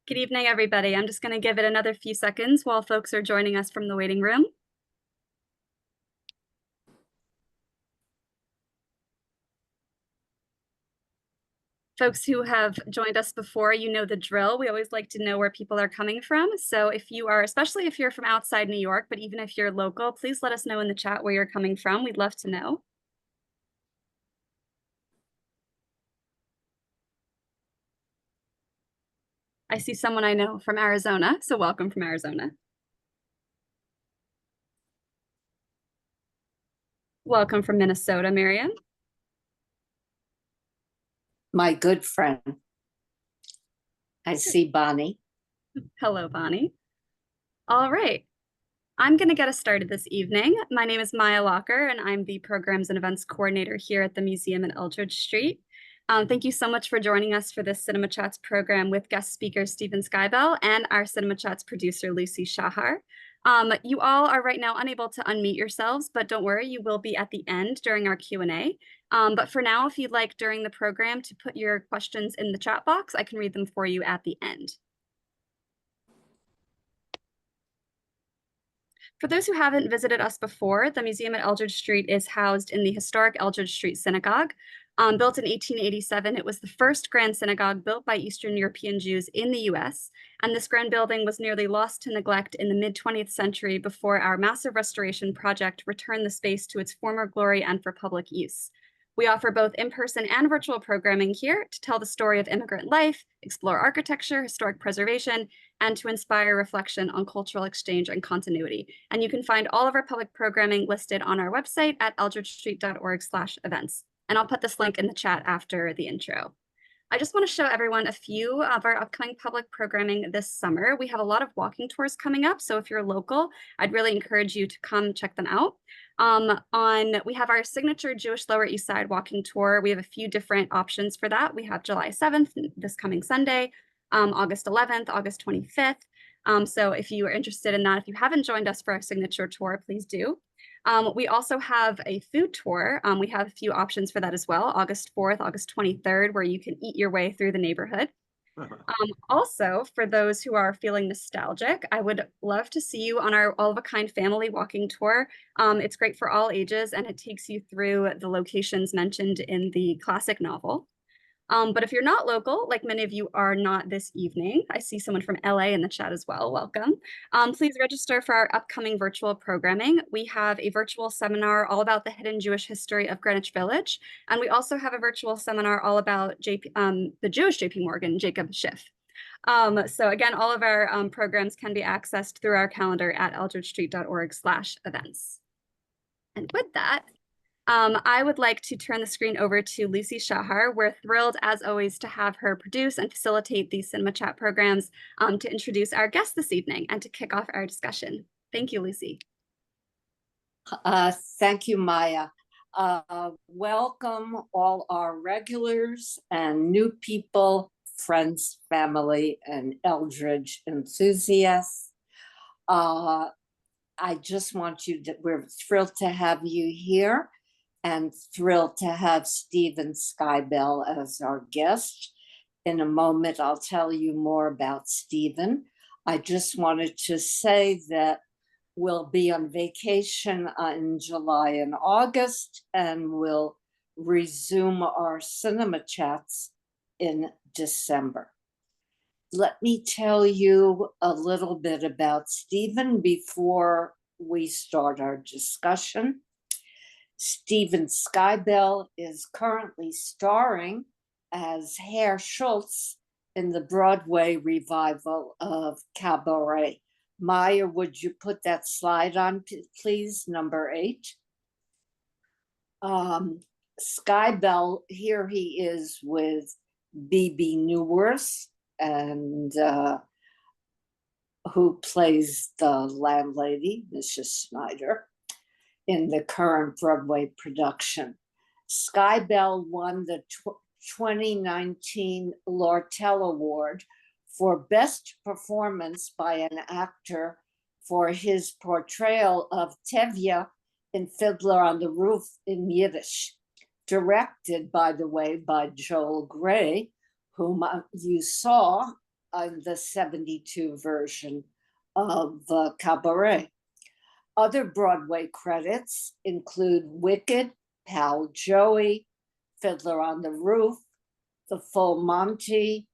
Good evening, everybody. I'm just going to give it another few seconds while folks are joining us from the waiting room. Folks who have joined us before, you know the drill. We always like to know where people are coming from. So if you are, especially if you're from outside New York, but even if you're local, please let us know in the chat where you're coming from. We'd love to know. I see someone I know from Arizona, so welcome from Arizona. Welcome from Minnesota, Miriam. My good friend. I see Bonnie. Hello, Bonnie. All right. I'm going to get us started this evening. My name is Maya Locker, and I'm the Programs and Events Coordinator here at the Museum in Eldridge Street. Thank you so much for joining us for this Cinema Chats program with guest speaker Stephen Skybell and our Cinema Chats producer Lucy Shahar. You all are right now unable to unmute yourselves, but don't worry, you will be at the end during our Q&A. But for now, if you'd like during the program to put your questions in the chat box, I can read them for you at the end. For those who haven't visited us before, the museum at Eldridge Street is housed in the historic Eldridge Street Synagogue. Built in 1887, it was the first grand synagogue built by Eastern European Jews in the US, and this grand building was nearly lost to neglect in the mid-20th century before our massive restoration project returned the space to its former glory and for public use. We offer both in-person and virtual programming here to tell the story of immigrant life, explore architecture, historic preservation, and to inspire reflection on cultural exchange and continuity. And you can find all of our public programming listed on our website at eldridgestreet.org/events. And I'll put this link in the chat after the intro. I just want to show everyone a few of our upcoming public programming this summer. We have a lot of walking tours coming up, so if you're local, I'd really encourage you to come check them out. We have our signature Jewish Lower East Side walking tour. We have a few different options for that. We have July 7th, this coming Sunday, August 11th, August 25th. So if you are interested in that, if you haven't joined us for our signature tour, please do. We also have a food tour. We have a few options for that as well, August 4th, August 23rd, where you can eat your way through the neighborhood. Also, for those who are feeling nostalgic, I would love to see you on our all-of-a-kind family walking tour. It's great for all ages, and it takes you through the locations mentioned in the classic novel. But if you're not local, like many of you are not this evening, I see someone from LA in the chat as well, welcome. Please register for our upcoming virtual programming. We have a virtual seminar all about the hidden Jewish history of Greenwich Village. And we also have a virtual seminar all about the Jewish JP Morgan, Jacob Schiff. So again, all of our programs can be accessed through our calendar at eldridgestreet.org/events. And with that, I would like to turn the screen over to Lucy Shahar. We're thrilled, as always, to have her produce and facilitate these Cinema Chat programs to introduce our guest this evening and to kick off our discussion. Thank you, Lucy. Thank you, Maya. Welcome all our regulars and new people, friends, family, and Eldridge enthusiasts. I just want you to, we're thrilled to have you here and thrilled to have Stephen Skybell as our guest. In a moment, I'll tell you more about Stephen. I just wanted to say that we'll be on vacation in July and August, and we'll resume our cinema chats in December. Let me tell you a little bit about Stephen before we start our discussion. Stephen Skybell is currently starring as Herr Schultz in the Broadway revival of Cabaret. Maya, would you put that slide on, please, number 8? Skybell, here he is with B.B. Newworth, and who plays the landlady, Mrs. Schneider, in the current Broadway production. Skybell won the 2019 Lortel Award for Best Performance by an Actor for his portrayal of Tevye in Fiddler on the Roof in Yiddish, directed, by the way, by Joel Grey, whom you saw in the 72 version of Cabaret. Other Broadway credits include Wicked, Pal Joey, Fiddler on the Roof, The Full Monty,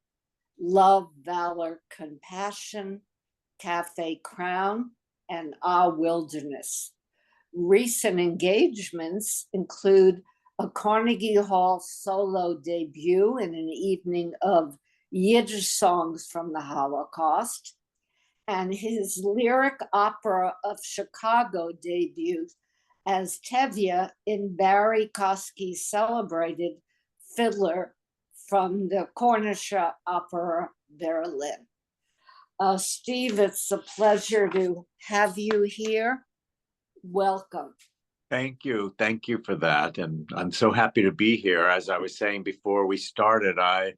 Love, Valor, Compassion, Cafe Crown, and Ah Wilderness. Recent engagements include a Carnegie Hall solo debut in an evening of Yiddish songs from the Holocaust, and his lyric opera of Chicago debut as Tevye in Barry Kosky's celebrated Fiddler from the Cornish Opera Berlin. Steve, it's a pleasure to have you here. Welcome. Thank you. Thank you for that. And I'm so happy to be here. As I was saying before we started, I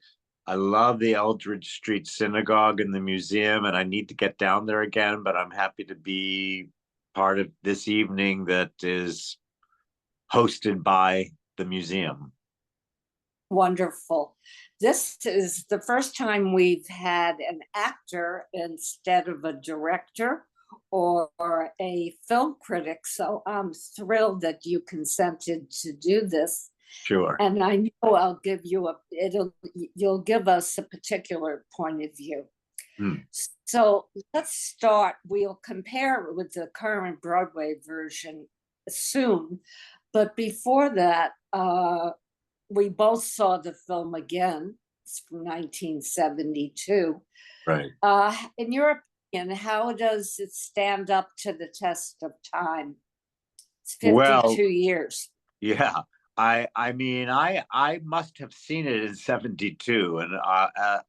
love the Eldridge Street Synagogue and the museum, and I need to get down there again, but I'm happy to be part of this evening that is hosted by the museum. Wonderful. This is the first time we've had an actor instead of a director or a film critic. So I'm thrilled that you consented to do this. Sure. And I know I'll give you you'll give us a particular point of view. So let's start. We'll compare it with the current Broadway version soon. But before that, we both saw the film again. It's from 1972. Right. In your opinion, how does it stand up to the test of time? It's 52 years. Yeah. I mean, I must have seen it in 72, and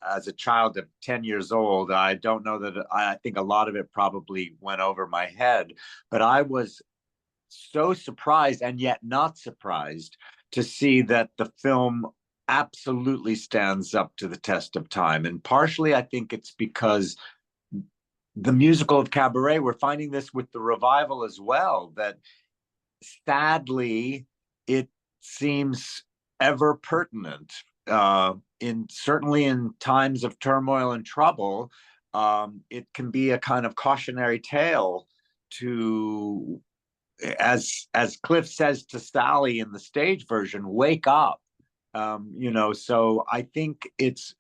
as a child of 10 years old, I don't know that I think a lot of it probably went over my head, but I was so surprised and yet not surprised to see that the film absolutely stands up to the test of time. And partially, I think it's because the musical of Cabaret, we're finding this with the revival as well, that sadly, it seems ever pertinent. Certainly in times of turmoil and trouble, it can be a kind of cautionary tale to, as Cliff says to Sally in the stage version, wake up. So I think it's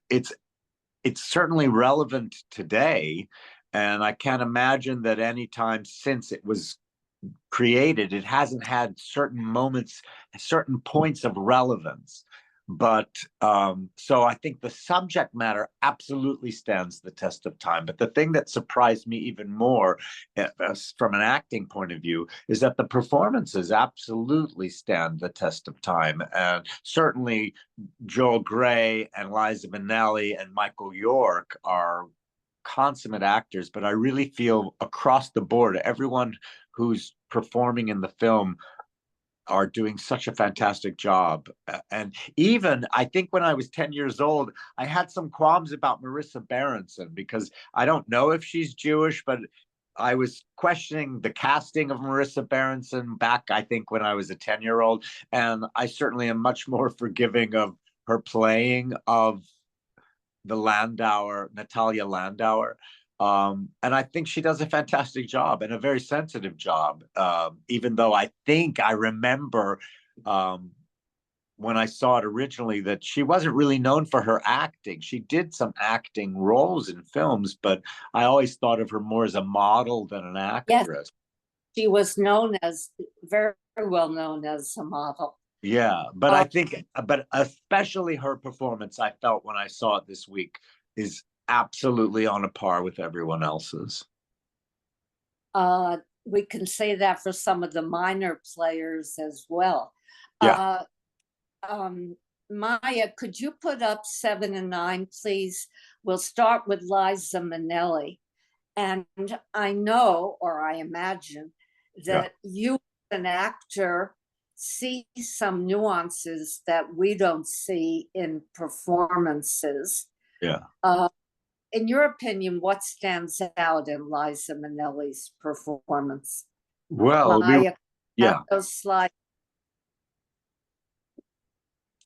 certainly relevant today, and I can't imagine that any time since it was created, it hasn't had certain moments, certain points of relevance. But so I think the subject matter absolutely stands the test of time. But the thing that surprised me even more from an acting point of view is that the performances absolutely stand the test of time. And certainly Joel Grey and Liza Minnelli and Michael York are consummate actors, but I really feel across the board, everyone who's performing in the film are doing such a fantastic job. And even, I think when I was 10 years old, I had some qualms about Marissa Berenson, because I don't know if she's Jewish, but I was questioning the casting of Marissa Berenson back, I think, when I was a 10-year-old. And I certainly am much more forgiving of her playing of the Natalia Landauer. And I think she does a fantastic job and a very sensitive job, even though I think I remember when I saw it originally that she wasn't really known for her acting. She did some acting roles in films, but I always thought of her more as a model than an actress. Yes, she was very well known as a model. Yeah, but I think, but especially her performance, I felt when I saw it this week, is absolutely on a par with everyone else's. We can say that for some of the minor players as well. Yeah. Maya, could you put up 7 and 9, please? We'll start with Liza Minnelli. And I know, or I imagine, that you, an actor, see some nuances that we don't see in performances. Yeah. In your opinion, what stands out in Liza Minnelli's performance? Well, those slides.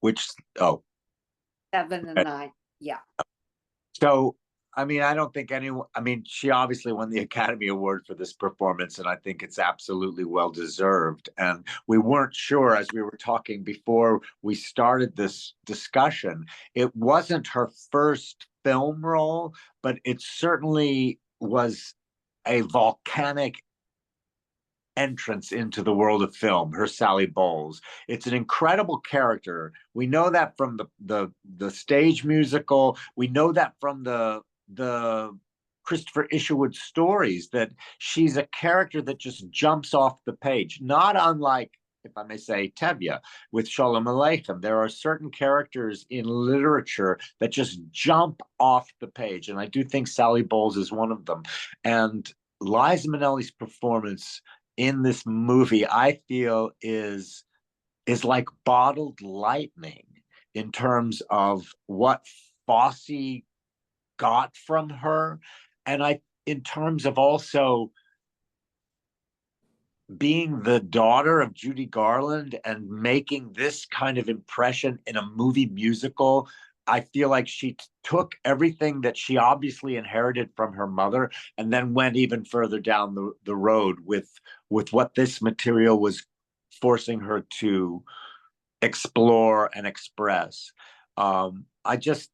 Which 7 and 9. Yeah. So I mean, I don't think anyone, I mean, she obviously won the Academy Award for this performance, and I think it's absolutely well deserved. And we weren't sure, as we were talking before we started this discussion, it wasn't her first film role, but it certainly was a volcanic entrance into the world of film, her Sally Bowles. It's an incredible character. We know that from the stage musical. We know that from the Christopher Isherwood stories, that she's a character that just jumps off the page, not unlike, if I may say, Tevye with Sholem Aleichem. There are certain characters in literature that just jump off the page, and I do think Sally Bowles is one of them. And Liza Minnelli's performance in this movie, I feel, is like bottled lightning in terms of what Fosse got from her, and in terms of also being the daughter of Judy Garland and making this kind of impression in a movie musical. I feel like she took everything that she obviously inherited from her mother and then went even further down the road with what this material was forcing her to explore and express. I just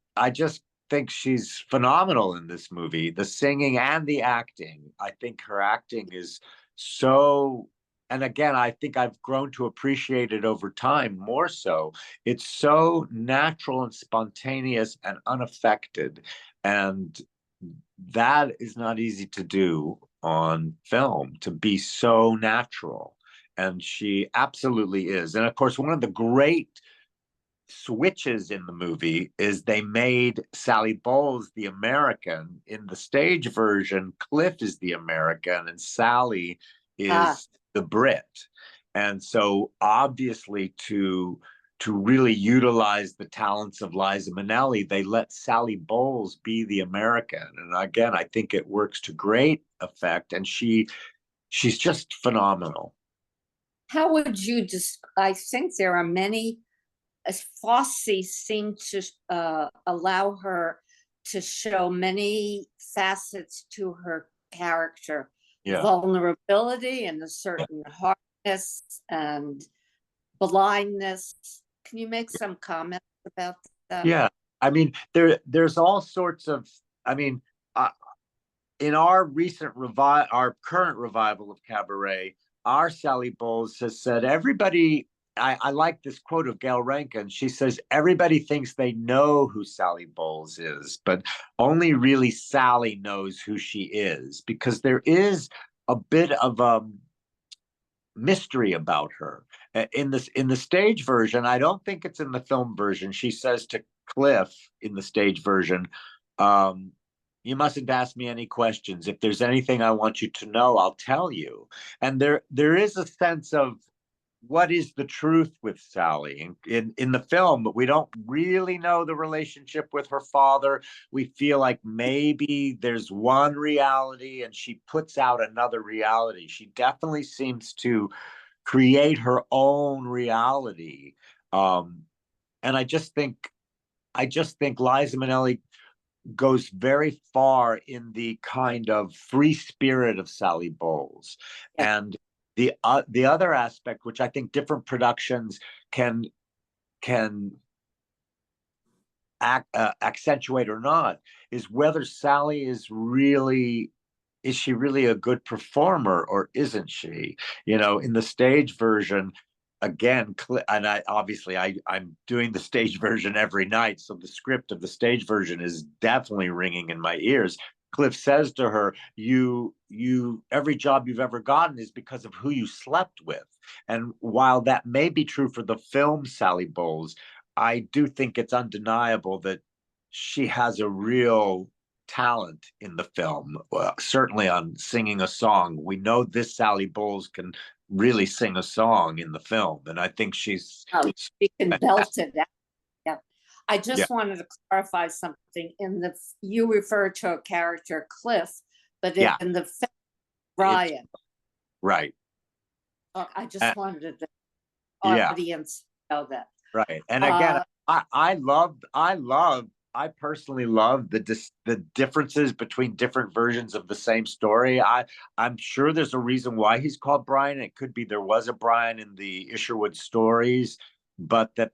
think she's phenomenal in this movie, the singing and the acting. I think her acting is so, and again, I think I've grown to appreciate it over time more so. It's so natural and spontaneous and unaffected, and that is not easy to do on film, to be so natural, and she absolutely is. And of course, one of the great switches in the movie is they made Sally Bowles the American. In the stage version, Cliff is the American and Sally is the Brit. And so obviously to really utilize the talents of Liza Minnelli, they let Sally Bowles be the American. And again, I think it works to great effect, and she's just phenomenal. How would you I think there are many, as Fosse seemed to allow her to show many facets to her character, vulnerability and a certain hardness and blindness. Can you make some comments about that? Yeah, I mean, there's all sorts of, I mean, in our current revival of Cabaret, our Sally Bowles has said, everybody, I like this quote of Gail Rankin. She says, everybody thinks they know who Sally Bowles is, but only really Sally knows who she is, because there is a bit of mystery about her. In the stage version, I don't think it's in the film version, she says to Cliff in the stage version, you mustn't ask me any questions. If there's anything I want you to know, I'll tell you. And there is a sense of what is the truth with Sally. In the film, we don't really know the relationship with her father. We feel like maybe there's one reality and she puts out another reality. She definitely seems to create her own reality. And I just think Liza Minnelli goes very far in the kind of free spirit of Sally Bowles. And the other aspect, which I think different productions can accentuate or not, is whether Sally is she really a good performer or isn't she? You know, in the stage version, again, and I'm doing the stage version every night, so the script of the stage version is definitely ringing in my ears. Cliff says to her, you every job you've ever gotten is because of who you slept with. And while that may be true for the film Sally Bowles, I do think it's undeniable that she has a real talent in the film, certainly on singing a song. We know this Sally Bowles can really sing a song in the film, and I think she can belt it out. Yeah. I just wanted to clarify something. You refer to a character Cliff, but in the film, Brian. Right. I just wanted the audience to know that. Right. And again, I love I personally love the differences between different versions of the same story. I'm sure there's a reason why he's called Brian. It could be there was a Brian in the Isherwood stories, but that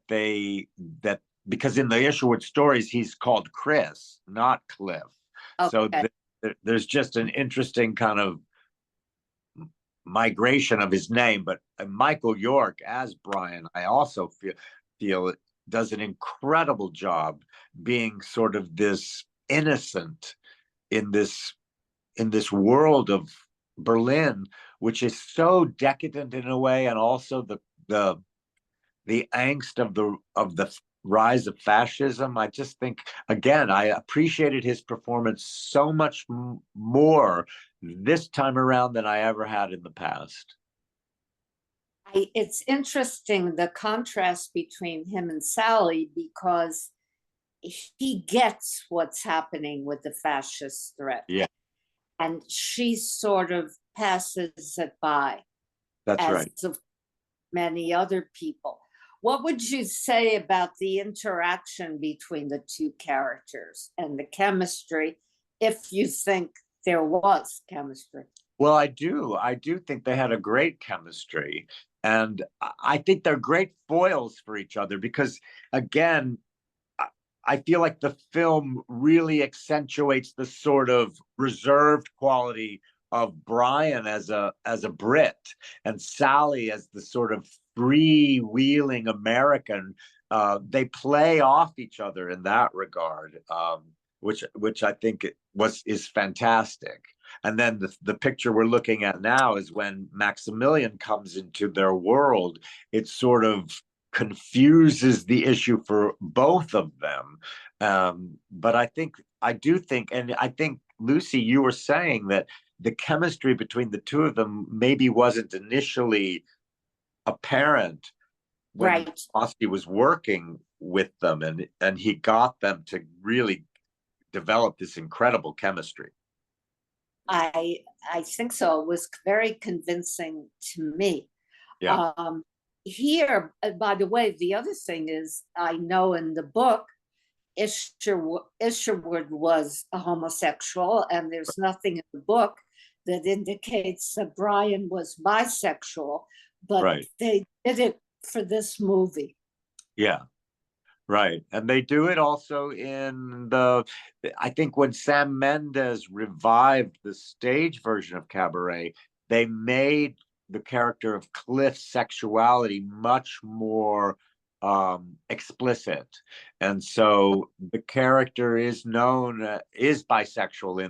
because in the Isherwood stories he's called Chris, not Cliff. So Okay. there's just an interesting kind of migration of his name. But Michael York as Brian, I also feel does an incredible job being sort of this innocent in this world of Berlin, which is so decadent in a way, and also the angst of the rise of fascism. I just think, again, I appreciated his performance so much more this time around than I ever had in the past. It's interesting, the contrast between him and Sally, because he gets what's happening with the fascist threat. Yeah, And she sort of passes it by, that's as right. of many other people. What would you say about the interaction between the two characters and the chemistry, if you think there was chemistry? Well, I do. I do think they had a great chemistry. And I think they're great foils for each other because, again, I feel like the film really accentuates the sort of reserved quality of Brian as a Brit and Sally as the sort of freewheeling American. They play off each other in that regard, which I think is fantastic. And then the picture we're looking at now is when Maximilian comes into their world. It sort of confuses the issue for both of them. But I do think, and I think, Lucy, you were saying that the chemistry between the two of them maybe wasn't initially apparent when Right. Fosse was working with them, and he got them to really develop this incredible chemistry. I think so. It was very convincing to me. Yeah. Here, by the way, the other thing is, I know in the book, Isherwood was a homosexual, and there's nothing in the book that indicates that Brian was bisexual, but Right. they did it for this movie. Yeah. Right. And they do it also in I think when Sam Mendes revived the stage version of Cabaret, they made the character of Cliff's sexuality much more explicit. And so the character is bisexual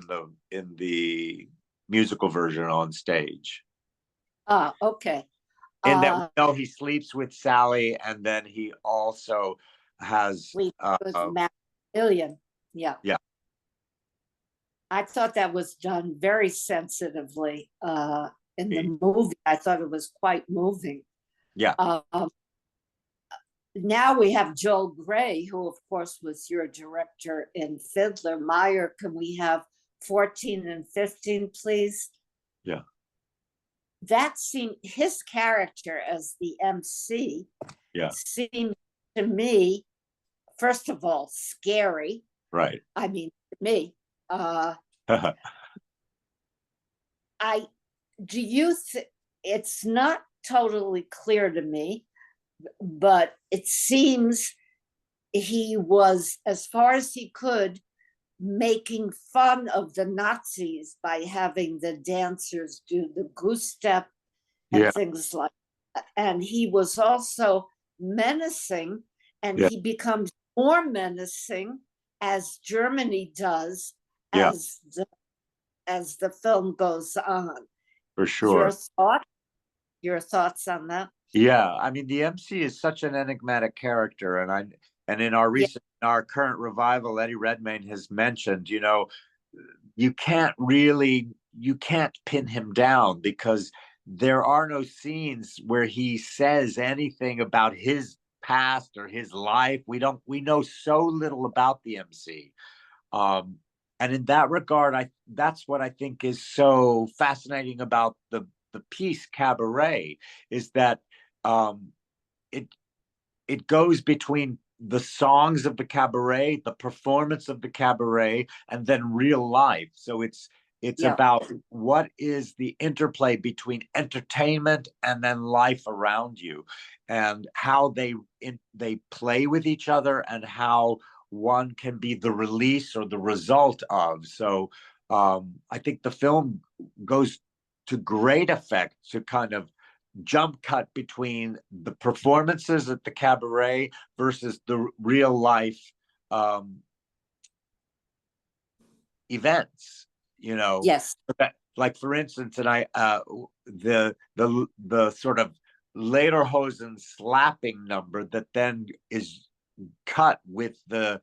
in the musical version on stage. Ah, okay. And that we know he sleeps with Sally, and then he also has Maximilian. Yeah. Yeah. I thought that was done very sensitively in the movie. I thought it was quite moving. Yeah. Now we have Joel Grey, who of course was your director in Fiddler. Meyer, can we have 14 and 15, please? Yeah. That seemed, his character as the MC seemed to me, first of all, scary. Right. I mean, to me, it's not totally clear to me, but it seems he was, as far as he could, making fun of the Nazis by having the dancers do the goose step and things like that. And he was also menacing, and he becomes more menacing as Germany does as the film goes on. For sure. Your thoughts on that? Yeah, I mean, the MC is such an enigmatic character, and in our current revival, Eddie Redmayne has mentioned, you can't pin him down because there are no scenes where he says anything about his past or his life. We know so little about the MC. And in that regard, that's what I think is so fascinating about the piece Cabaret, is that it goes between the songs of the cabaret, the performance of the cabaret, and then real life. So it's about what is the interplay between entertainment and then life around you, and how they play with each other, and how one can be the release or the result of. So I think the film goes to great effect to kind of jump cut between the performances at the cabaret versus the real life events, you know. Yes. Like for instance, and the sort of Lederhosen slapping number that then is cut with the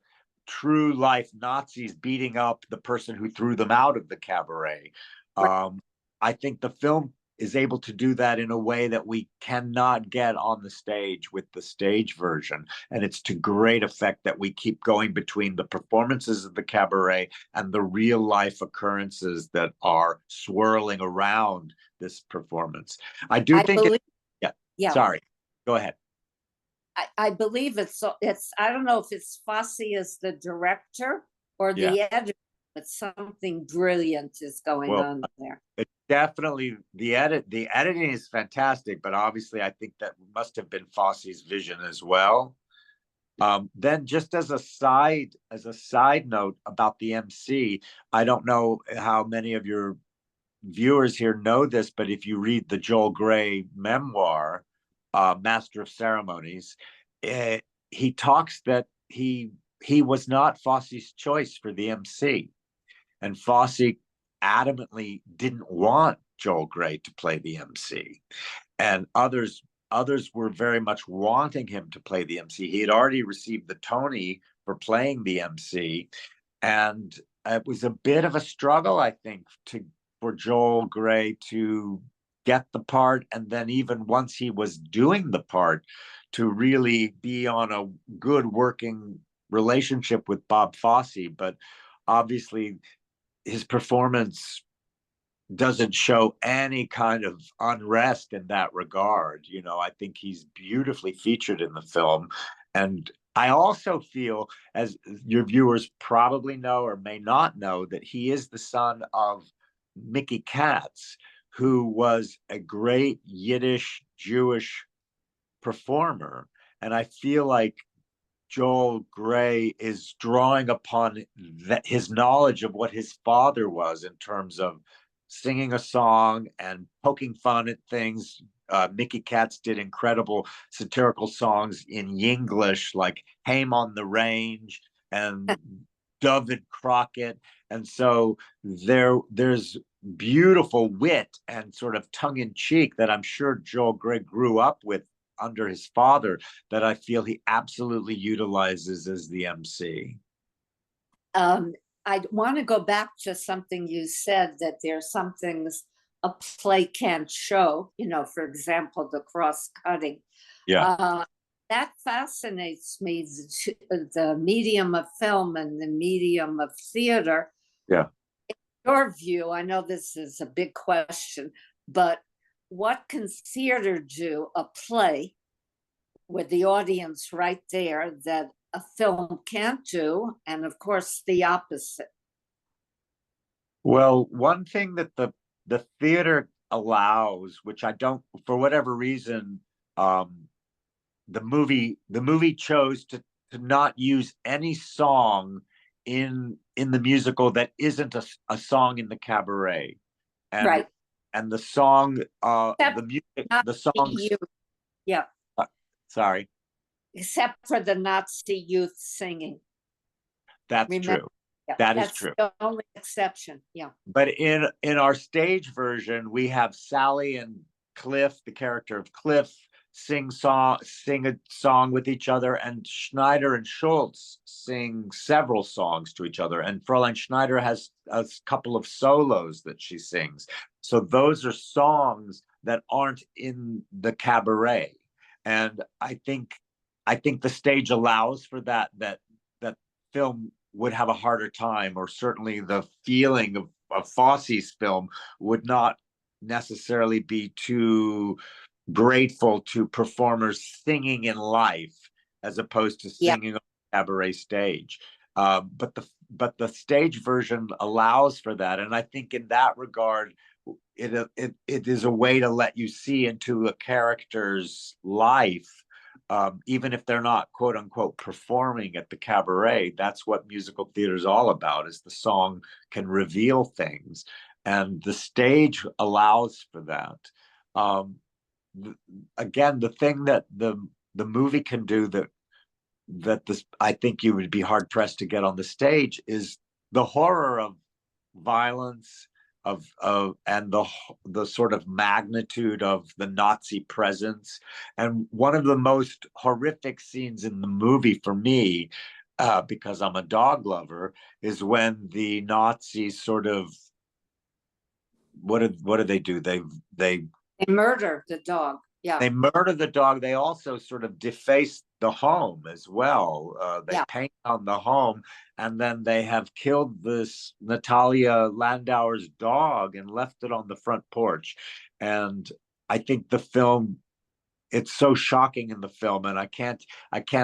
true life Nazis beating up the person who threw them out of the cabaret. I think the film is able to do that in a way that we cannot get on the stage with the stage version. And it's to great effect that we keep going between the performances of the cabaret and the real life occurrences that are swirling around this performance. I think sorry, go ahead. I believe it's I don't know if it's Fosse as the director or the editor, but something brilliant is going on there. It's definitely the editing is fantastic, but obviously I think that must have been Fosse's vision as well. Then just as a side note about the MC, I don't know how many of your viewers here know this, but if you read the Joel Grey memoir, Master of Ceremonies, he talks that he was not Fosse's choice for the MC, and Fosse adamantly didn't want Joel Grey to play the MC, and others were very much wanting him to play the MC. He had already received the Tony for playing the MC, and it was a bit of a struggle, I think, for Joel Grey to get the part, and then even once he was doing the part, to really be on a good working relationship with Bob Fosse. But obviously his performance doesn't show any kind of unrest in that regard. You know, I think he's beautifully featured in the film. And I also feel, as your viewers probably know or may not know, that he is the son of Mickey Katz, who was a great Yiddish Jewish performer. And I feel like Joel Grey is drawing upon his knowledge of what his father was in terms of singing a song and poking fun at things. Mickey Katz did incredible satirical songs in Yinglish, like Hame on the Range and David Crockett. And so there's beautiful wit and sort of tongue-in-cheek that I'm sure Joel Grey grew up with under his father, that I feel he absolutely utilizes as the MC. I want to go back to something you said, that there's some things a play can't show, you know, for example, the cross-cutting. That fascinates me, the medium of film and the medium of theater. In your view, I know this is a big question, but what can theater do, a play with the audience right there, that a film can't do, and of course the opposite? Well, one thing that the theater allows, which I don't, for whatever reason, the movie chose to not use any song in the musical that isn't a song in the cabaret. And and the song, the music, the songs. Sorry. Except for the Nazi youth singing. That's true. That is true. The only exception. But in our stage version, we have Sally and Cliff, the character of Cliff, sing a song with each other, and Schneider and Schultz sing several songs to each other. And Fräulein Schneider has a couple of solos that she sings. So those are songs that aren't in the cabaret. And I think the stage allows for that film would have a harder time, or certainly the feeling of Fosse's film would not necessarily be too grateful to performers singing in life as opposed to Yeah. singing on the cabaret stage. But the stage version allows for that, and I think in that regard, it is a way to let you see into a character's life, even if they're not quote unquote performing at the cabaret. That's what musical theater is all about: is the song can reveal things, and the stage allows for that. Again, the thing that the movie can do that this, I think you would be hard pressed to get on the stage, is the horror of violence, and the sort of magnitude of the Nazi presence. And one of the most horrific scenes in the movie for me, because I'm a dog lover, is when the Nazis sort of, what do they do? They murder the dog. Yeah. They murder the dog. They also sort of deface the home as well. They paint on the home, and then they have killed this Natalia Landauer's dog and left it on the front porch. And I think the film, it's so shocking in the film, and I can't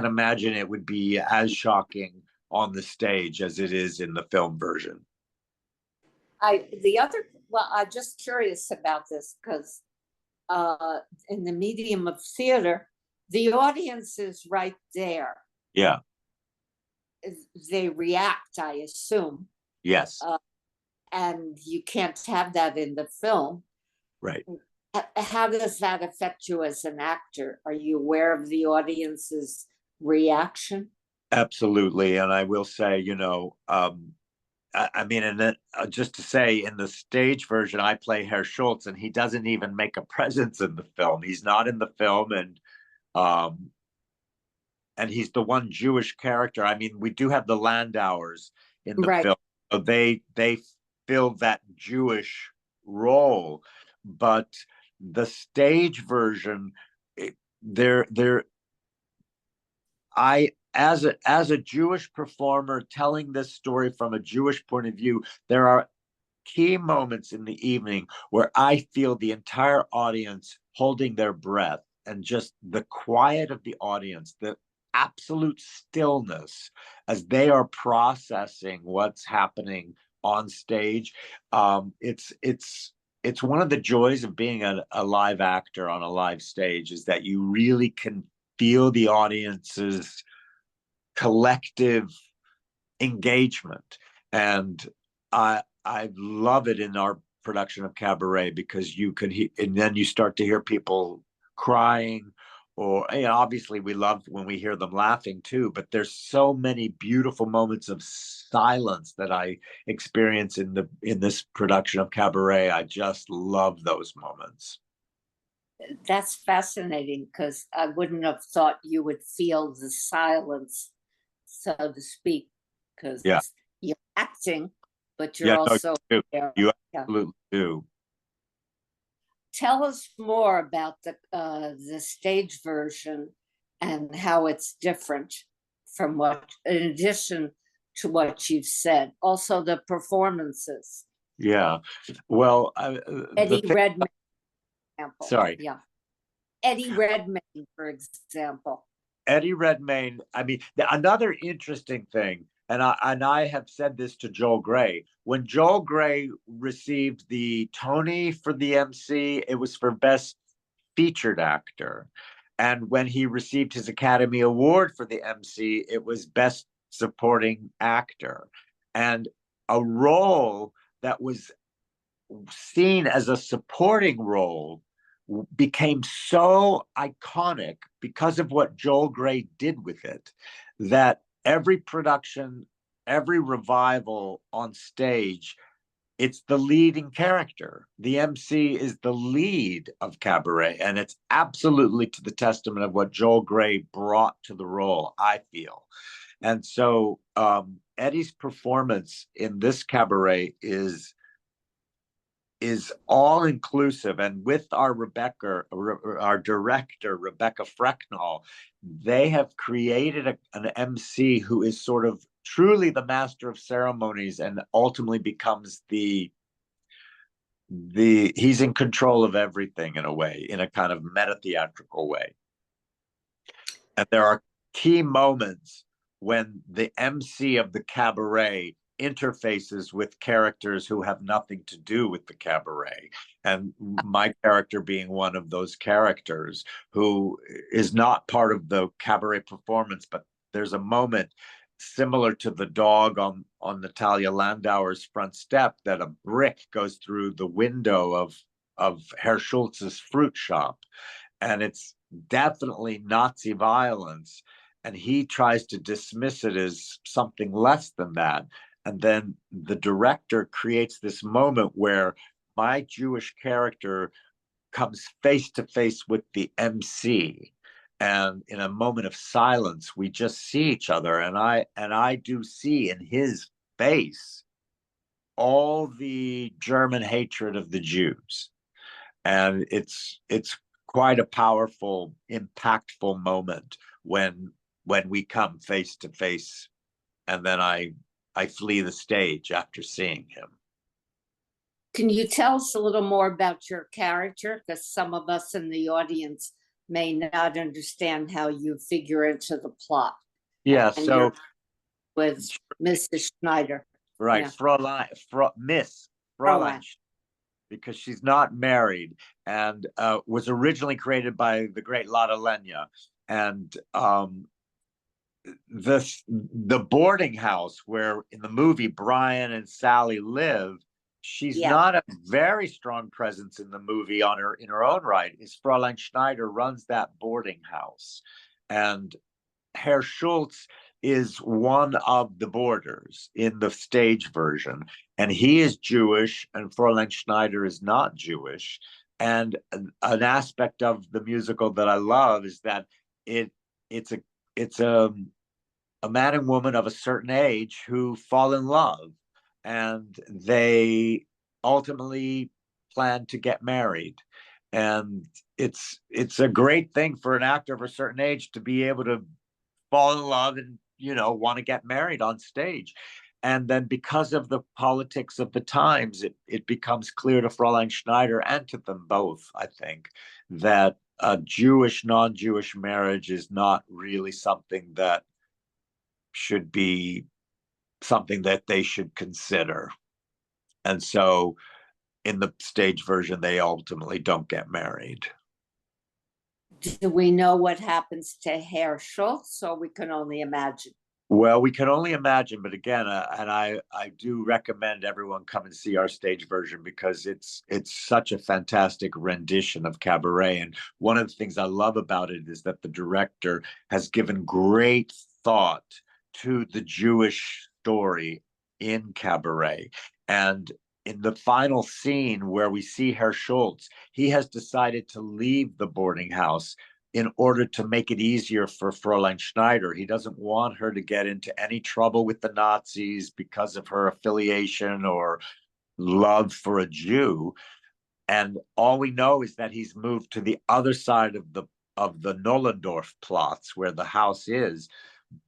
imagine it would be as shocking on the stage as it is in the film version. I'm just curious about this because in the medium of theater, the audience is right there. Yeah. They react, I assume. Yes. And you can't have that in the film. Right. How does that affect you as an actor? Are you aware of the audience's reaction? Absolutely. And I will say, I mean, and then just to say, in the stage version, I play Herr Schultz, and he doesn't even make a presence in the film. He's not in the film, and he's the one Jewish character. I mean, we do have the Landauers in the film, so they fill that Jewish role, but the stage version, as a Jewish performer telling this story from a Jewish point of view, there are key moments in the evening where I feel the entire audience holding their breath, and just the quiet of the audience, the absolute stillness as they are processing what's happening on stage. It's one of the joys of being a live actor on a live stage, is that you really can feel the audience's collective engagement. And I love it in our production of Cabaret, because you could and then you start to hear people crying, or obviously we love when we hear them laughing too, but there's so many beautiful moments of silence that I experience in this production of Cabaret. I just love those moments. That's fascinating, because I wouldn't have thought you would feel the silence, so to speak, because you're acting, but you're also you absolutely do. Tell us more about the stage version and how it's different from in addition to what you've said. Also, the performances. Yeah, well, Eddie Redmayne. Example. Sorry. Yeah. Eddie Redmayne, for example. Eddie Redmayne. I mean, another interesting thing, and I have said this to Joel Grey. When Joel Grey received the Tony for the MC, it was for Best Featured Actor. And when he received his Academy Award for the MC, it was Best Supporting Actor. And a role that was seen as a supporting role became so iconic because of what Joel Grey did with it, that every production, every revival on stage, it's the leading character. The MC is the lead of Cabaret, and it's absolutely to the testament of what Joel Grey brought to the role, I feel. And so Eddie's performance in this Cabaret is all inclusive, and with our director Rebecca Frecknell, they have created an MC who is sort of truly the master of ceremonies, and ultimately becomes he's in control of everything in a way, in a kind of meta theatrical way. And there are key moments when the MC of the cabaret interfaces with characters who have nothing to do with the cabaret. And my character being one of those characters who is not part of the cabaret performance, but there's a moment similar to the dog on Natalia Landauer's front step, that a brick goes through the window of Herr Schultz's fruit shop. And it's definitely Nazi violence. And he tries to dismiss it as something less than that. And then the director creates this moment where my Jewish character comes face to face with the MC. And in a moment of silence, we just see each other. And I do see in his face all the German hatred of the Jews. And it's quite a powerful, impactful moment when we come face to face, and then I flee the stage after seeing him. Can you tell us a little more about your character? Because some of us in the audience may not understand how you figure into the plot. Yeah, and so with Mrs. Schneider. right, Yeah. Miss Fräulein. because she's not married, and was originally created by the great Lotte Lenya. And the boarding house where in the movie Brian and Sally live, she's not a very strong presence in the movie in her own right. Is Fräulein Schneider runs that boarding house, and Herr Schultz is one of the boarders in the stage version, and he is Jewish, and Fräulein Schneider is not Jewish. And an aspect of the musical that I love is that it's a man and woman of a certain age who fall in love, and they ultimately plan to get married. And it's a great thing for an actor of a certain age to be able to fall in love and want to get married on stage. And then because of the politics of the times, it becomes clear to Fräulein Schneider and to them both, I think, that a Jewish non-Jewish marriage is not really something that should be something that they should consider. And so in the stage version, they ultimately don't get married. Do we know what happens to Herr Schultz, or we can only imagine? Well, we can only imagine, but again, and I do recommend everyone come and see our stage version, because it's such a fantastic rendition of Cabaret. And one of the things I love about it is that the director has given great thought to the Jewish story in Cabaret. And in the final scene where we see Herr Schultz, he has decided to leave the boarding house in order to make it easier for Fräulein Schneider. He doesn't want her to get into any trouble with the Nazis because of her affiliation or love for a Jew. And all we know is that he's moved to the other side of the Nollendorf plots where the house is.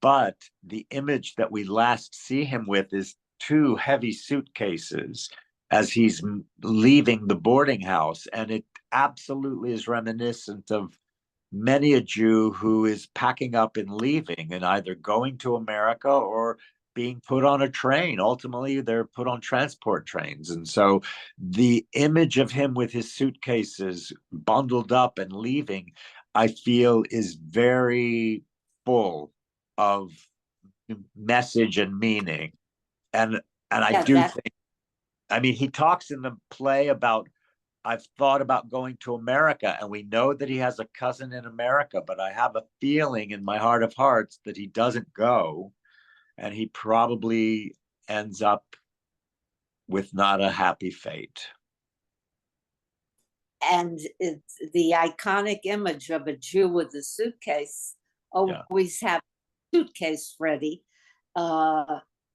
But the image that we last see him with is 2 heavy suitcases as he's leaving the boarding house. And it absolutely is reminiscent of many a Jew who is packing up and leaving and either going to America or being put on a train. Ultimately, they're put on transport trains. And so the image of him with his suitcases bundled up and leaving, I feel, is very full of message and meaning. And I do think, I mean, he talks in the play about, I've thought about going to America, and we know that he has a cousin in America, but I have a feeling in my heart of hearts that he doesn't go, and he probably ends up with not a happy fate. And it's the iconic image of a Jew with a suitcase, always have a suitcase ready,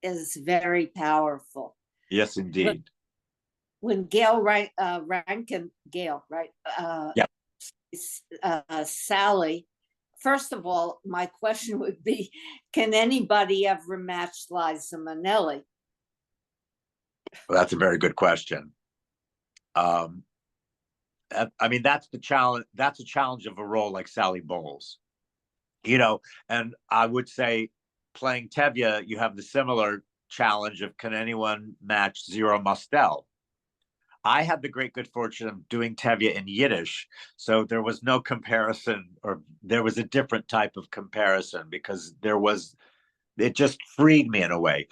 is very powerful. Yes, indeed. When Gail Rankin, Gail, right? Sally, first of all, my question would be, can anybody ever match Liza Minnelli? Well, that's a very good question. I mean, that's the challenge. That's a challenge of a role like Sally Bowles. you know, and I would say playing Tevye, you have the similar challenge of can anyone match Zero Mostel? I had the great good fortune of doing Tevye in Yiddish, so there was no comparison, or there was a different type of comparison because it just freed me in a way.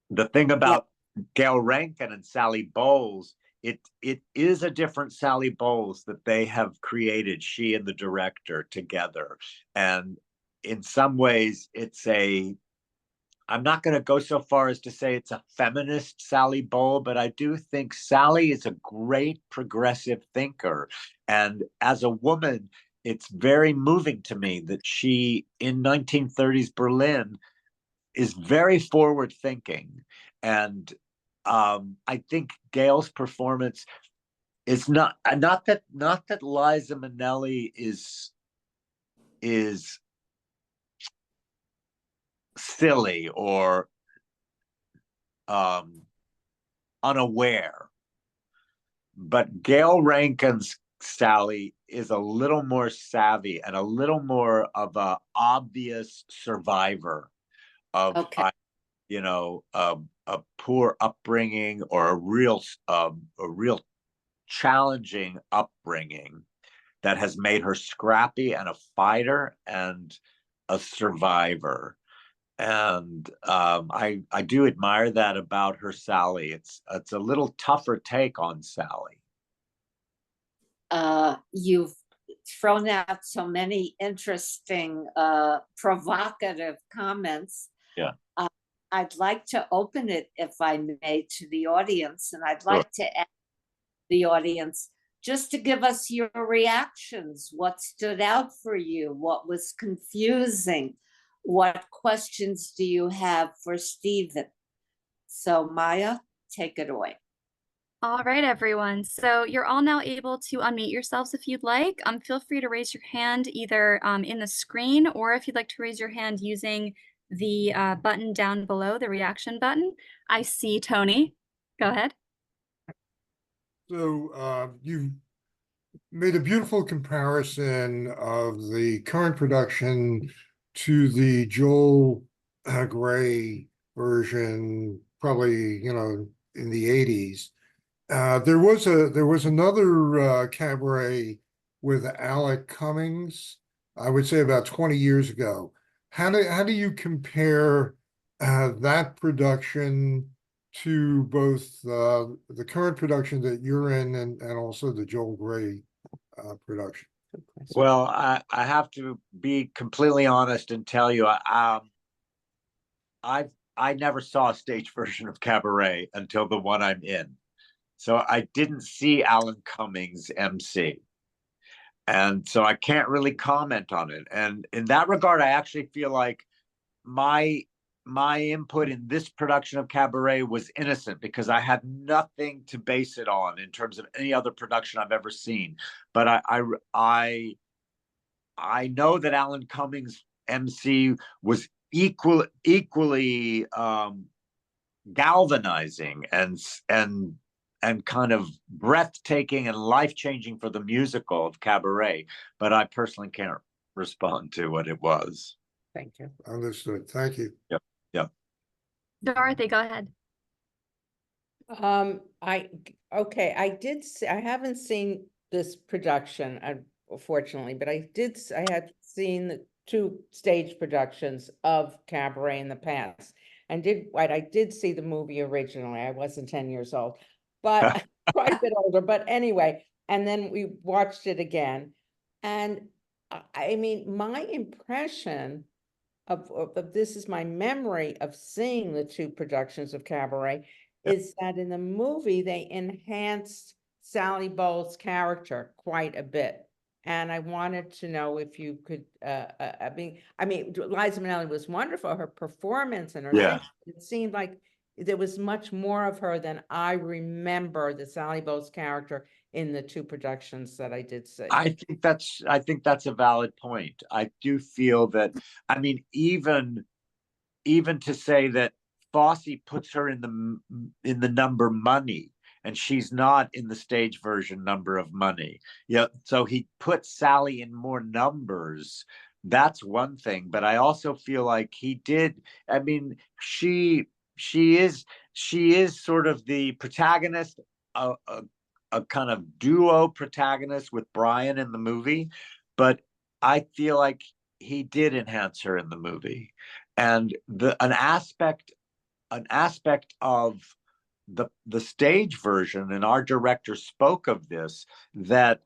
The thing about Gail Rankin and Sally Bowles, it is a different Sally Bowles that they have created, she and the director together. And in some ways, I'm not going to go so far as to say it's a feminist Sally Bowles, but I do think Sally is a great progressive thinker. And as a woman, it's very moving to me that she, in 1930s Berlin, is very forward thinking. And I think Gail's performance is not that Liza Minnelli is silly or unaware, but Gail Rankin's Sally is a little more savvy and a little more of a obvious survivor of a poor upbringing or a real challenging upbringing that has made her scrappy and a fighter and a survivor. And I do admire that about her Sally. It's a little tougher take on Sally. You've thrown out so many interesting, provocative comments. Yeah. I'd like to open it, if I may, to the audience, and I'd like to ask the audience just to give us your reactions. What stood out for you? What was confusing? What questions do you have for Stephen? So Maya, take it away. All right, everyone. So you're all now able to unmute yourselves if you'd like. Feel free to raise your hand either in the screen, or if you'd like to raise your hand using the button down below, the reaction button. I see Tony. Go ahead. So you made a beautiful comparison of the current production to the Joel Grey version, probably, in the 80s. There was another cabaret with Alec Cummings, I would say about 20 years ago. How do you compare that production to both the current production that you're in and also the Joel Grey production? Well, I have to be completely honest and tell you, I never saw a stage version of Cabaret until the one I'm in. So I didn't see Alan Cummings MC. And so I can't really comment on it. And in that regard, I actually feel like my input in this production of Cabaret was innocent because I had nothing to base it on in terms of any other production I've ever seen. But I know that Alan Cummings MC was equally galvanizing and kind of breathtaking and life-changing for the musical of Cabaret, but I personally can't respond to what it was. Thank you. Understood. Thank you. Yep. Dorothy, go ahead. I haven't seen this production, unfortunately, but I had seen the 2 stage productions of Cabaret in the past, and I did see the movie originally. I wasn't 10 years old, but quite a bit older. But anyway, and then we watched it again, and I mean, my impression of this is my memory of seeing the 2 productions of Cabaret is that in the movie they enhanced Sally Bowles' character quite a bit. And I wanted to know if you could, I mean, Liza Minnelli was wonderful, her performance and her, it seemed like there was much more of her than I remember the Sally Bowles character in the 2 productions that I did see. I think that's a valid point. I do feel that, I mean, even to say that Fosse puts her in the number Money, and she's not in the stage version Number of Money. Yeah, so he puts Sally in more numbers that's one thing. But I also feel like he did. I mean, she is sort of the protagonist, a kind of duo protagonist with Brian in the movie, but I feel like he did enhance her in the movie, and an aspect of the stage version, and our director spoke of this, that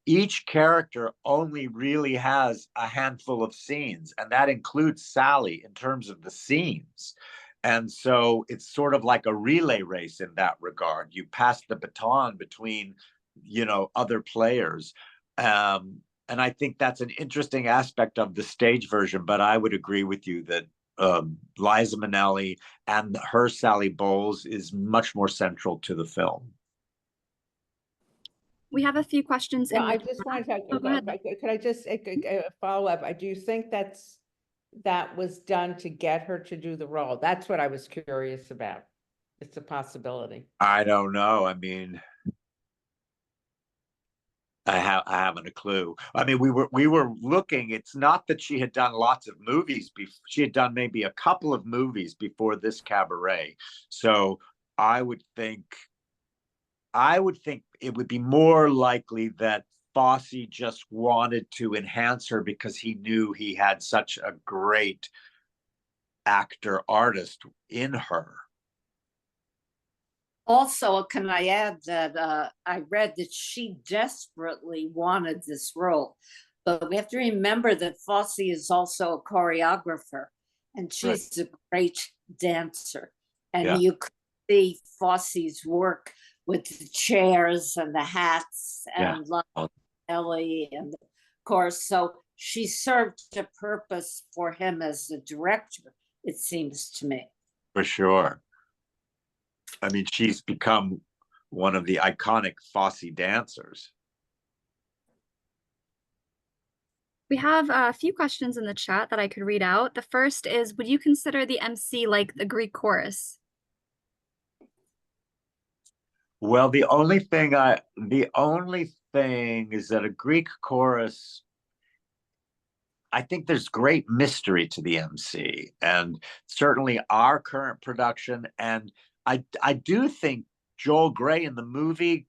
each character only really has a handful of scenes, and that includes Sally in terms of the scenes. And so it's sort of like a relay race in that regard. You pass the baton between, other players. And I think that's an interesting aspect of the stage version. But I would agree with you that Liza Minnelli and her Sally Bowles is much more central to the film. We have a few questions in Well, the I just wanted to, Oh, go ahead. could I just follow up? Do you think that was done to get her to do the role? That's what I was curious about. It's a possibility. I don't know. I mean, I haven't a clue. I mean, we were looking. It's not that she had done lots of movies before. She had done maybe a couple of movies before this Cabaret. So I would think it would be more likely that Fosse just wanted to enhance her because he knew he had such a great actor artist in her. Also, can I add that I read that she desperately wanted this role, but we have to remember that Fosse is also a choreographer, and she's a great dancer. And you could see Fosse's work with the chairs and the hats and Ellie and the course. So she served a purpose for him as the director, it seems to me. For sure. I mean, she's become one of the iconic Fosse dancers. We have a few questions in the chat that I could read out. The first is, would you consider the MC like the Greek chorus? Well, the only thing is that a Greek chorus, I think there's great mystery to the MC, and certainly our current production. And I do think Joel Grey in the movie,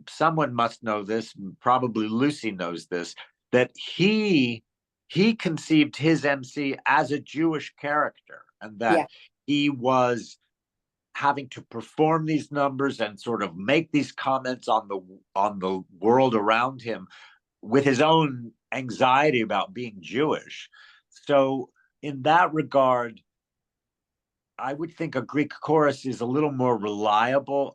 someone must know this, probably Lucy knows this, that he conceived his MC as a Jewish character, and that he was having to perform these numbers and sort of make these comments on the world around him with his own anxiety about being Jewish. So in that regard, I would think a Greek chorus is a little more reliable,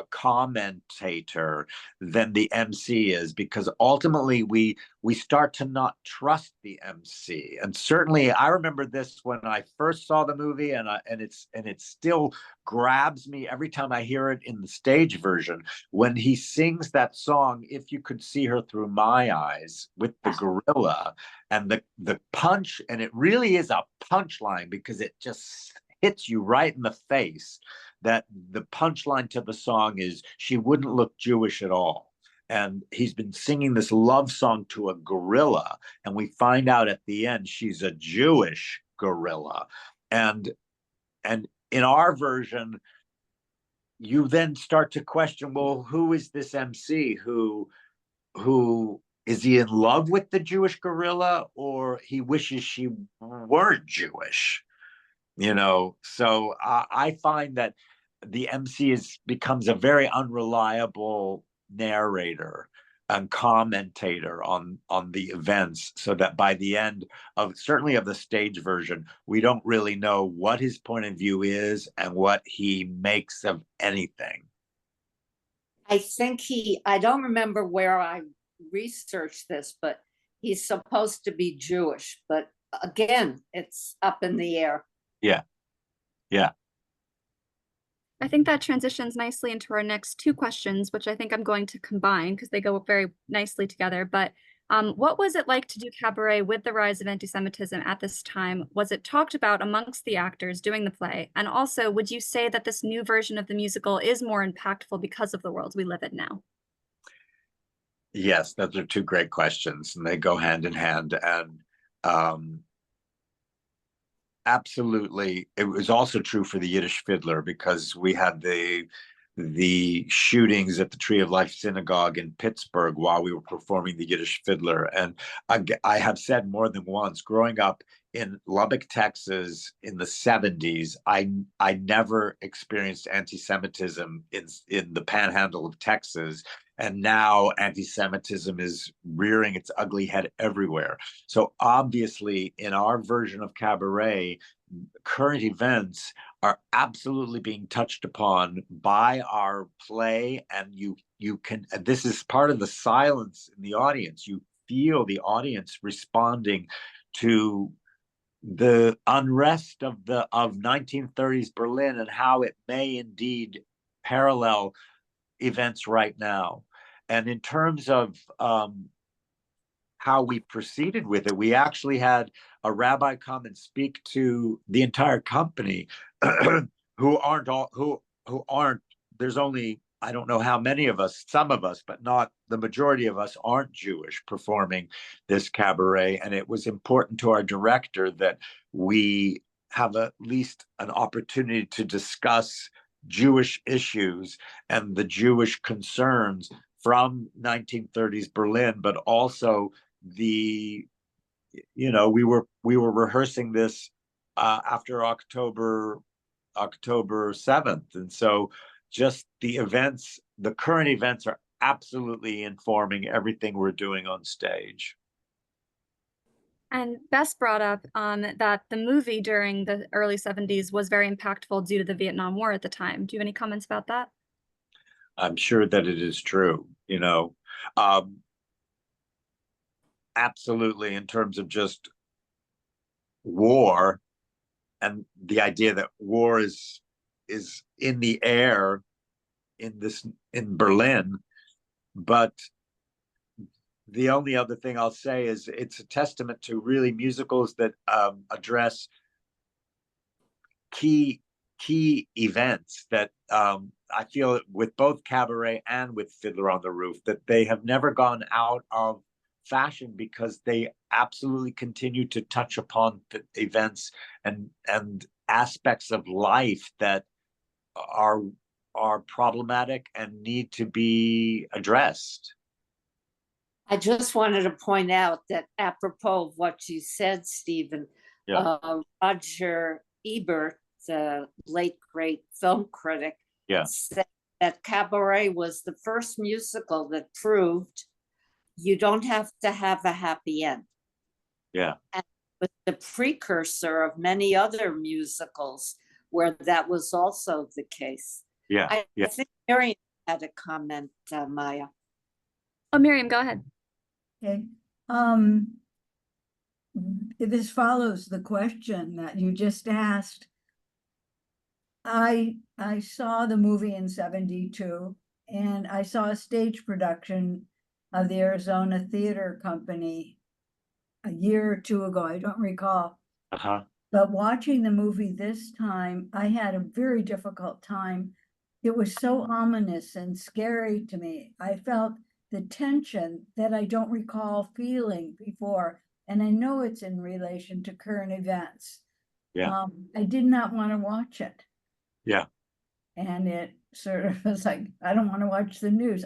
commentator than the MC is, because ultimately we start to not trust the MC. And certainly, I remember this when I first saw the movie, and it still grabs me every time I hear it in the stage version when he sings that song, "If You Could See Her Through My Eyes," with the gorilla. And the punch, and it really is a punchline because it just hits you right in the face, that the punchline to the song is, "She wouldn't look Jewish at all." And he's been singing this love song to a gorilla, and we find out at the end she's a Jewish gorilla. And in our version, you then start to question, well, who is this MC? Who is he in love with the Jewish gorilla, or he wishes she weren't Jewish? So I find that the MC becomes a very unreliable narrator and commentator on the events, so that by the end of certainly of the stage version, we don't really know what his point of view is and what he makes of anything. I think I don't remember where I researched this, but he's supposed to be Jewish, but again, it's up in the air. Yeah. I think that transitions nicely into our next two questions, which I think I'm going to combine because they go very nicely together. But what was it like to do Cabaret with the rise of anti-Semitism at this time? Was it talked about amongst the actors doing the play? And also, would you say that this new version of the musical is more impactful because of the world we live in now? Yes, those are two great questions, and they go hand in hand. And um, absolutely, it was also true for the Yiddish Fiddler, because we had the shootings at the Tree of Life Synagogue in Pittsburgh while we were performing the Yiddish Fiddler. And I have said more than once, growing up in Lubbock, Texas in the 70s, I never experienced anti-Semitism in the panhandle of Texas. And now anti-Semitism is rearing its ugly head everywhere. So obviously, in our version of Cabaret, current events are absolutely being touched upon by our play, and you can, and this is part of the silence in the audience. You feel the audience responding to the unrest of 1930s Berlin and how it may indeed parallel events right now. And in terms of how we proceeded with it, we actually had a rabbi come and speak to the entire company, who aren't. There's only, I don't know how many of us, some of us, but not the majority of us, aren't Jewish performing this cabaret. And it was important to our director that we have at least an opportunity to discuss Jewish issues and the Jewish concerns from 1930s Berlin, but also we were rehearsing this after October 7th, and so just the current events are absolutely informing everything we're doing on stage. And Bess brought up that the movie during the early 70s was very impactful due to the Vietnam War at the time. Do you have any comments about that? I'm sure that it is true, absolutely, in terms of just war and the idea that war is in the air in Berlin. But the only other thing I'll say is it's a testament to really musicals that address key events that I feel with both Cabaret and with Fiddler on the Roof, that they have never gone out of fashion, because they absolutely continue to touch upon the events and aspects of life that are problematic and need to be addressed. I just wanted to point out that apropos of what you said, Stephen, Yeah. Roger Ebert, the late great film critic, Yeah. said that Cabaret was the first musical that proved you don't have to have a happy end. Yeah. And it was the precursor of many other musicals where that was also the case. Yeah. I Yeah. think Miriam had a comment, Maya. Oh, Miriam, go ahead. Okay. This follows the question that you just asked. I saw the movie in 72, and I saw a stage production of the Arizona Theater Company a year or two ago. I don't recall. Uh-huh. But watching the movie this time, I had a very difficult time. It was so ominous and scary to me. I felt the tension that I don't recall feeling before. And I know it's in relation to current events. Yeah. I did not want to watch it. Yeah. And it sort of was like, I don't want to watch the news.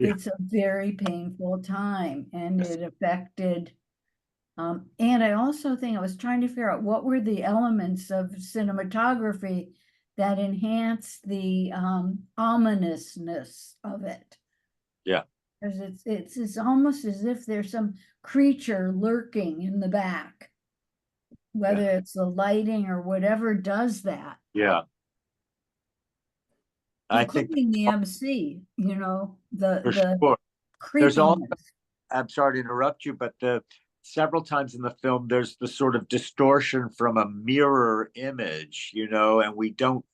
It's a very painful time, and it affected. And I also think I was trying to figure out what were the elements of cinematography that enhance the ominousness of it. Yeah. Because it's almost as if there's some creature lurking in the back, whether it's the lighting or whatever does that. Yeah. Including the MC, the sure. There's also, creepiness. I'm sorry to interrupt you, but several times in the film, there's the sort of distortion from a mirror image, and we don't,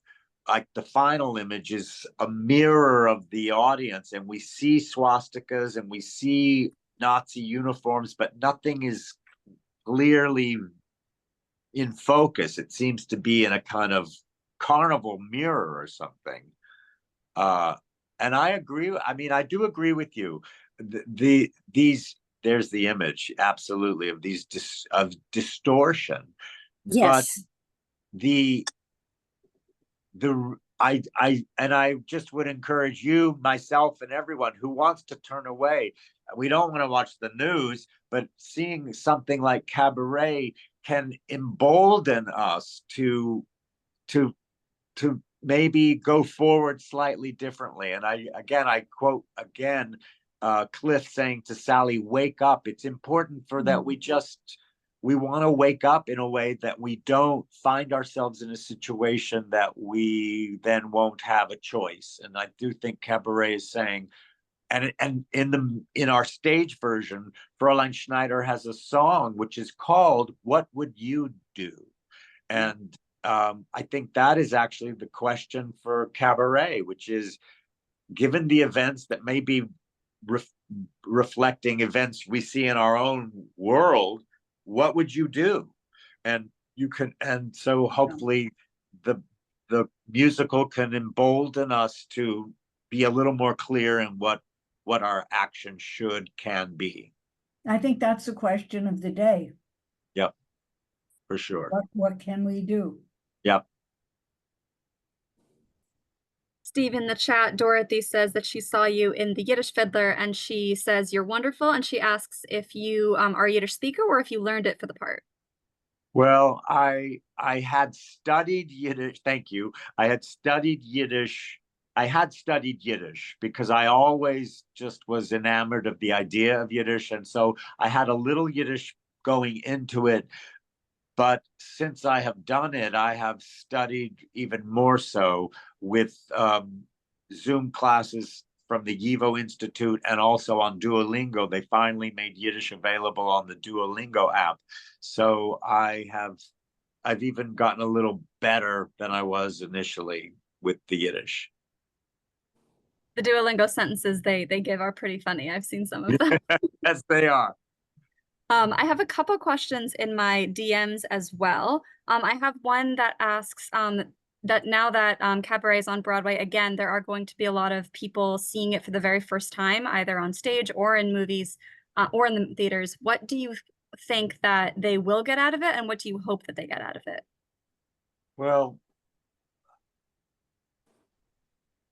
like, the final image is a mirror of the audience, and we see swastikas and we see Nazi uniforms, but nothing is clearly in focus. It seems to be in a kind of carnival mirror or something. And I agree. I mean, I do agree with you. these, there's the image, absolutely, of these of distortion. But Yes. I just would encourage you, myself, and everyone who wants to turn away. We don't want to watch the news, but seeing something like Cabaret can embolden us to maybe go forward slightly differently. And I quote again Cliff saying to Sally, "Wake up." It's important for that we want to wake up in a way that we don't find ourselves in a situation that we then won't have a choice. And I do think Cabaret is saying, and in our stage version, Fräulein Schneider has a song which is called "What Would You Do?" And I think that is actually the question for Cabaret, which is, given the events that may be reflecting events we see in our own world, what would you do? And so hopefully the musical can embolden us to be a little more clear in what our action can be. I think that's the question of the day. Yep, for sure. What can we do? Yep. Steve, in the chat, Dorothy says that she saw you in The Yiddish Fiddler, and she says you're wonderful, and she asks if you are a Yiddish speaker or if you learned it for the part. Well, I had studied Yiddish. Thank you. I had studied Yiddish. I had studied Yiddish because I always just was enamored of the idea of Yiddish, and so I had a little Yiddish going into it. But since I have done it, I have studied even more so with Zoom classes from the YIVO Institute and also on Duolingo. They finally made Yiddish available on the Duolingo app. So I've even gotten a little better than I was initially with the Yiddish. The Duolingo sentences they give are pretty funny. I've seen some of them. Yes, they are. I have a couple questions in my DMs as well. I have one that asks that now that Cabaret is on Broadway again, there are going to be a lot of people seeing it for the very first time, either on stage or in movies or in the theaters. What do you think that they will get out of it, and what do you hope that they get out of it? Well,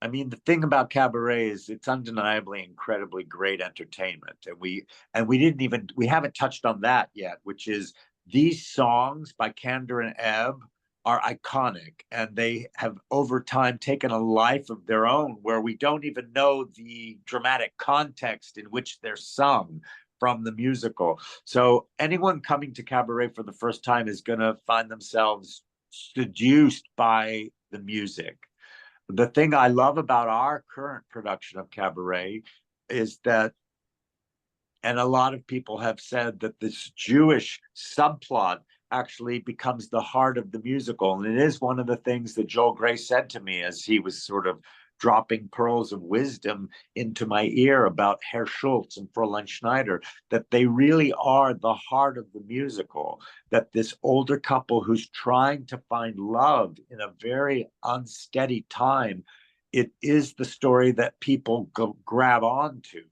I mean, the thing about Cabaret is it's undeniably incredibly great entertainment. And we haven't touched on that yet, which is these songs by Kander and Ebb are iconic, and they have over time taken a life of their own where we don't even know the dramatic context in which they're sung from the musical. So anyone coming to Cabaret for the first time is going to find themselves seduced by the music. The thing I love about our current production of Cabaret is that, and a lot of people have said that this Jewish subplot actually becomes the heart of the musical. And it is one of the things that Joel Grey said to me as he was sort of dropping pearls of wisdom into my ear about Herr Schultz and Fräulein Schneider, that they really are the heart of the musical, that this older couple who's trying to find love in a very unsteady time, it is the story that people grab onto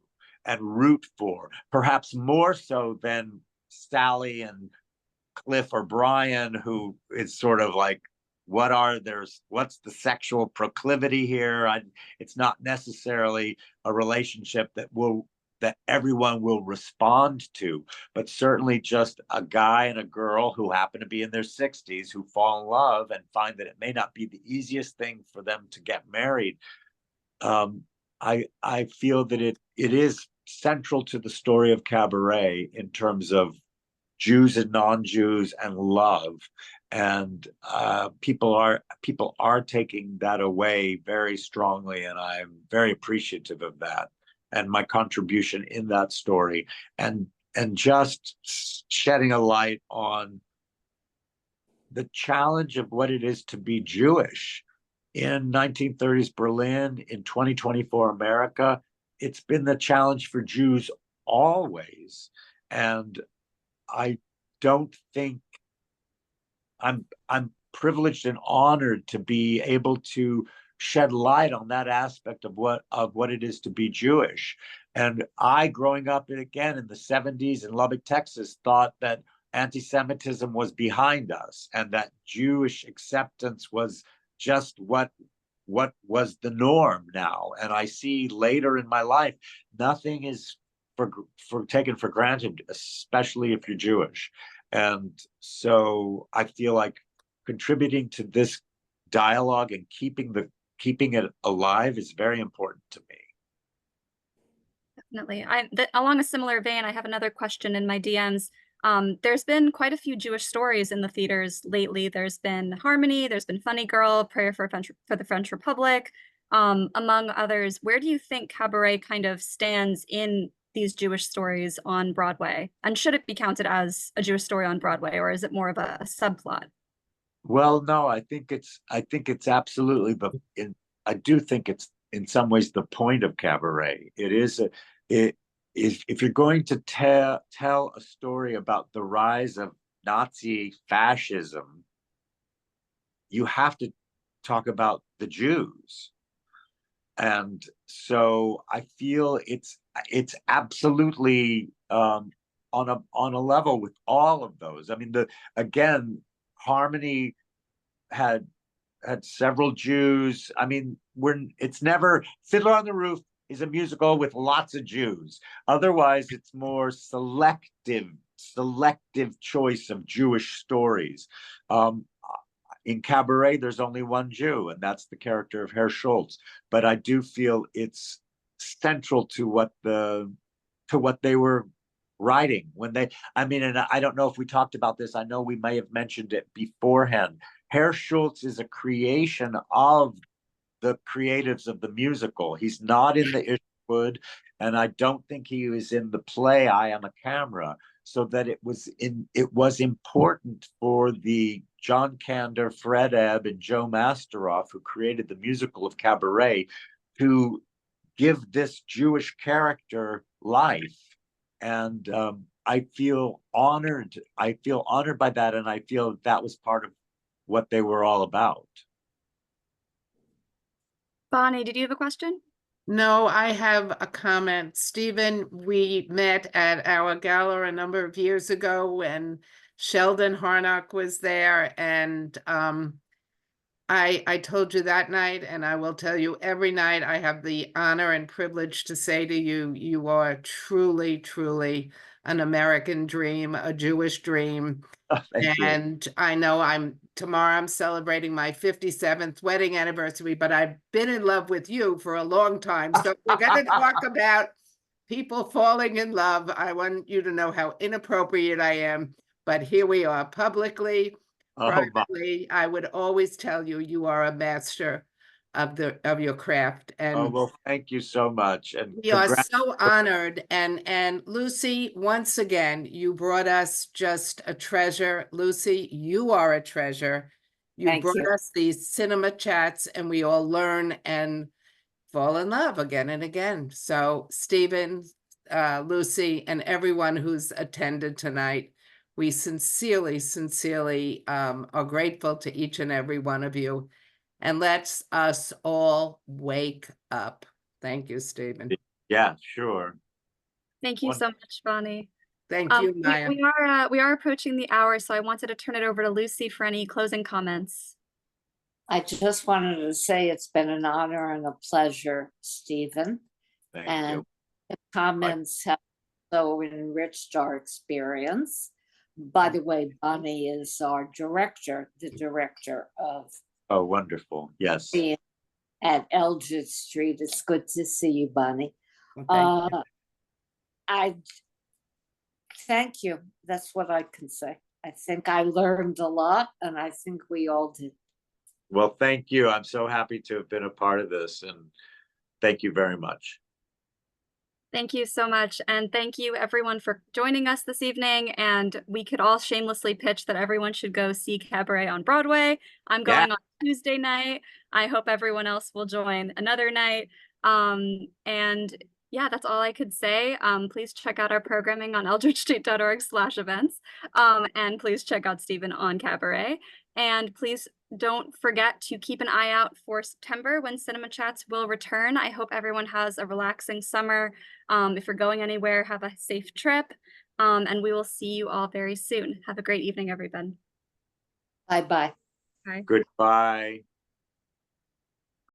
and root for, perhaps more so than Sally and Cliff or Brian, who is sort of like, what's the sexual proclivity here? It's not necessarily a relationship that everyone will respond to, but certainly just a guy and a girl who happen to be in their 60s who fall in love and find that it may not be the easiest thing for them to get married. I feel that it is central to the story of Cabaret in terms of Jews and non-Jews and love, and people are taking that away very strongly, and I'm very appreciative of that and my contribution in that story, and just shedding a light on the challenge of what it is to be Jewish in 1930s Berlin, in 2024 America. It's been the challenge for Jews always, and I don't think I'm privileged and honored to be able to shed light on that aspect of what it is to be Jewish. And I, growing up again in the 70s in Lubbock, Texas, thought that anti-Semitism was behind us and that Jewish acceptance was just what was the norm now. And I see later in my life, nothing is for taken for granted, especially if you're Jewish. And so I feel like contributing to this dialogue and keeping it alive is very important to me. Definitely. Along a similar vein, I have another question in my DMs. There's been quite a few Jewish stories in the theaters lately. There's been Harmony, there's been Funny Girl, Prayer for the French Republic, among others. Where do you think Cabaret kind of stands in these Jewish stories on Broadway? And should it be counted as a Jewish story on Broadway, or is it more of a subplot? Well, no, I think it's absolutely I do think it's in some ways the point of Cabaret. If you're going to tell a story about the rise of Nazi fascism, you have to talk about the Jews. And so I feel it's absolutely on a level with all of those. I mean, again, Harmony had several Jews. I mean, it's never Fiddler on the Roof is a musical with lots of Jews. Otherwise, it's more selective choice of Jewish stories. In Cabaret, there's only one Jew, and that's the character of Herr Schultz. But I do feel it's central to what they were writing when they. I mean, and I don't know if we talked about this. I know we may have mentioned it beforehand. Herr Schultz is a creation of the creatives of the musical. He's not in the Ishwood, and I don't think he was in the play I Am a Camera. So that it was important for the John Kander, Fred Ebb, and Joe Masteroff, who created the musical of Cabaret, to give this Jewish character life. And I feel honored. I feel honored by that, and I feel that was part of what they were all about. Bonnie, did you have a question? No, I have a comment. Stephen, we met at our gala a number of years ago when Sheldon Harnock was there, and I told you that night, and I will tell you every night, I have the honor and privilege to say to you, you are truly, truly an American dream, a Jewish dream. Thank you. And I know tomorrow I'm celebrating my 57th wedding anniversary, but I've been in love with you for a long time. So we're going to talk about people falling in love. I want you to know how inappropriate I am, but here we are publicly, privately. I would always tell you, you are a master of your craft. And well, thank you so much. And we are so honored. And Lucy, once again, you brought us just a treasure. Lucy, you are a treasure. You brought us these cinema chats, and we all learn and fall in love again and again. So Stephen, Lucy, and everyone who's attended tonight, we sincerely, sincerely are grateful to each and every one of you. And let's us all wake up. Thank you, Stephen. Yeah, sure. Thank you so much, Bonnie. Thank you, Maya. We are approaching the hour, so I wanted to turn it over to Lucy for any closing comments. I just wanted to say it's been an honor and a pleasure, Stephen. Thank you. The comments have so enriched our experience. By the way, Bonnie is our director, the director of. Oh, wonderful. Yes. At Eldridge Street. It's good to see you, Bonnie. Well, thank you. That's what I can say. I think I learned a lot, and I think we all did. Well, thank you. I'm so happy to have been a part of this, and thank you very much. Thank you so much. And thank you everyone for joining us this evening. And we could all shamelessly pitch that everyone should go see Cabaret on Broadway. I'm going on Tuesday night. I hope everyone else will join another night. And yeah, that's all I could say. Please check out our programming on eldridgestreet.org/events. And please check out Stephen on Cabaret. And please don't forget to keep an eye out for September when Cinema Chats will return. I hope everyone has a relaxing summer. If you're going anywhere, have a safe trip. And we will see you all very soon. Have a great evening, everyone. Bye-bye. Bye. Goodbye.